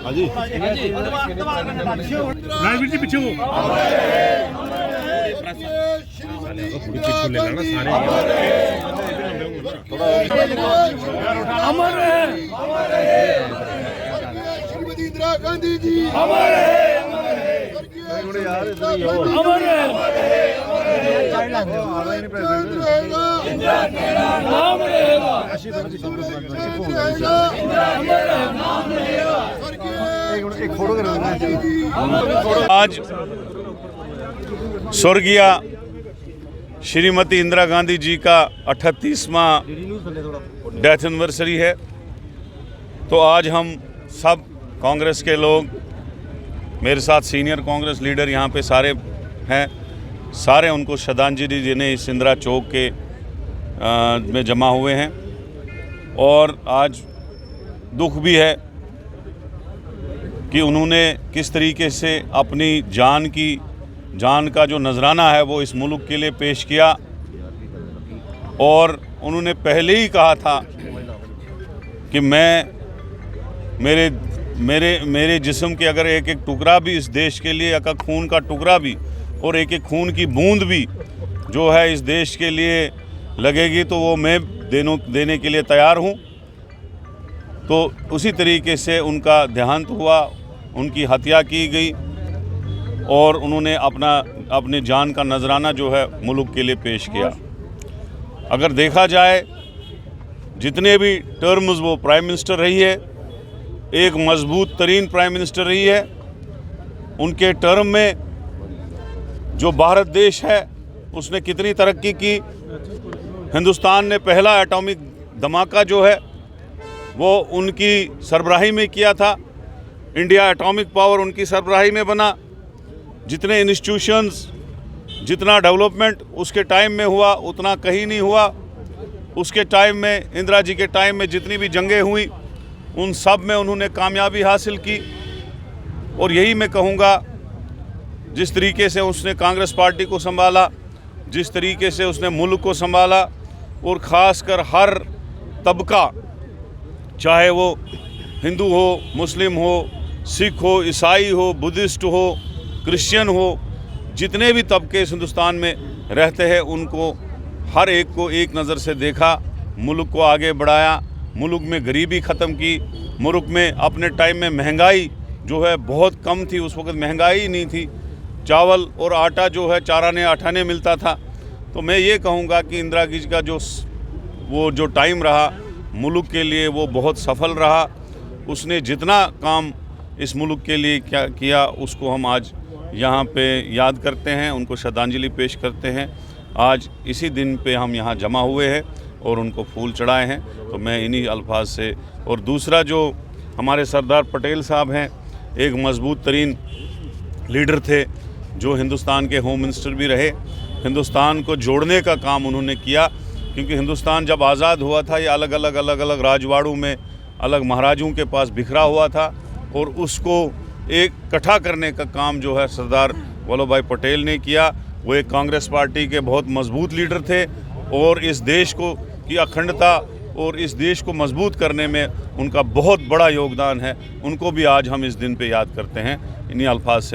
जी राजवीर जी पीछे हो अमर है श्रीमती इंदिरा गांधी जी अमर है अमर है नाम रहेगा आज स्वर्गीय श्रीमती इंदिरा गांधी जी का 38वां डेथ एनिवर्सरी है। तो आज हम सब कांग्रेस के लोग, मेरे साथ सीनियर कांग्रेस लीडर यहाँ पे सारे हैं, सारे उनको श्रद्धांजलि देने इस इंदिरा चौक के में जमा हुए हैं। और आज दुख भी है कि उन्होंने किस तरीके से अपनी जान का जो नजराना है वो इस मुल्क के लिए पेश किया। और उन्होंने पहले ही कहा था कि मेरे जिस्म के अगर एक एक टुकड़ा भी इस देश के लिए, एक खून का टुकड़ा भी और एक एक खून की बूंद भी जो है इस देश के लिए लगेगी तो वो मैं देने के लिए तैयार हूँ। तो उसी तरीके से उनका देहांत हुआ, उनकी हत्या की गई और उन्होंने अपने जान का नजराना जो है मुल्क के लिए पेश किया। अगर देखा जाए जितने भी टर्म्स वो प्राइम मिनिस्टर रही है, एक मजबूत तरीन प्राइम मिनिस्टर रही है। उनके टर्म में जो भारत देश है उसने कितनी तरक्की की। हिंदुस्तान ने पहला एटॉमिक धमाका जो है वो उनकी सरबराही में किया था। इंडिया एटॉमिक पावर उनकी सरबराही में बना। जितने इंस्टीट्यूशंस, जितना डेवलपमेंट उसके टाइम में हुआ उतना कहीं नहीं हुआ। उसके टाइम में, इंदिरा जी के टाइम में जितनी भी जंगें हुई उन सब में उन्होंने कामयाबी हासिल की। और यही मैं कहूँगा, जिस तरीके से उसने कांग्रेस पार्टी को संभाला, जिस तरीके से उसने मुल्क को संभाला, और ख़ासकर हर तबका, चाहे वो हिंदू हो, मुस्लिम हो, सिख हो, ईसाई हो, बुद्धिस्ट हो, क्रिश्चियन हो, जितने भी तबके इस हिंदुस्तान में रहते हैं उनको हर एक को एक नज़र से देखा, मुल्क को आगे बढ़ाया, मुल्क में गरीबी ख़त्म की। मुल्क में अपने टाइम में महंगाई जो है बहुत कम थी, उस वक्त महंगाई ही नहीं थी। चावल और आटा जो है 4 आने 8 आने मिलता था। तो मैं ये कहूँगा कि इंदिरा जी का जो टाइम रहा मुल्क के लिए वो बहुत सफल रहा। उसने जितना काम इस मुल्क के लिए क्या किया उसको हम आज यहाँ पे याद करते हैं, उनको श्रद्धांजलि पेश करते हैं। आज इसी दिन पे हम यहाँ जमा हुए हैं और उनको फूल चढ़ाए हैं। तो मैं इन्हीं अल्फाज से, और दूसरा जो हमारे सरदार पटेल साहब हैं, एक मजबूत तरीन लीडर थे जो हिंदुस्तान के होम मिनिस्टर भी रहे। हिंदुस्तान को जोड़ने का काम उन्होंने किया, क्योंकि हिंदुस्तान जब आज़ाद हुआ था ये अलग अलग राजवाड़ों में अलग महाराजों के पास बिखरा हुआ था, और उसको एक इकट्ठा करने का काम जो है सरदार वल्लभ भाई पटेल ने किया। वो एक कांग्रेस पार्टी के बहुत मजबूत लीडर थे और इस देश को की अखंडता और इस देश को मजबूत करने में उनका बहुत बड़ा योगदान है। उनको भी आज हम इस दिन पे याद करते हैं इन्हीं अल्फाज से।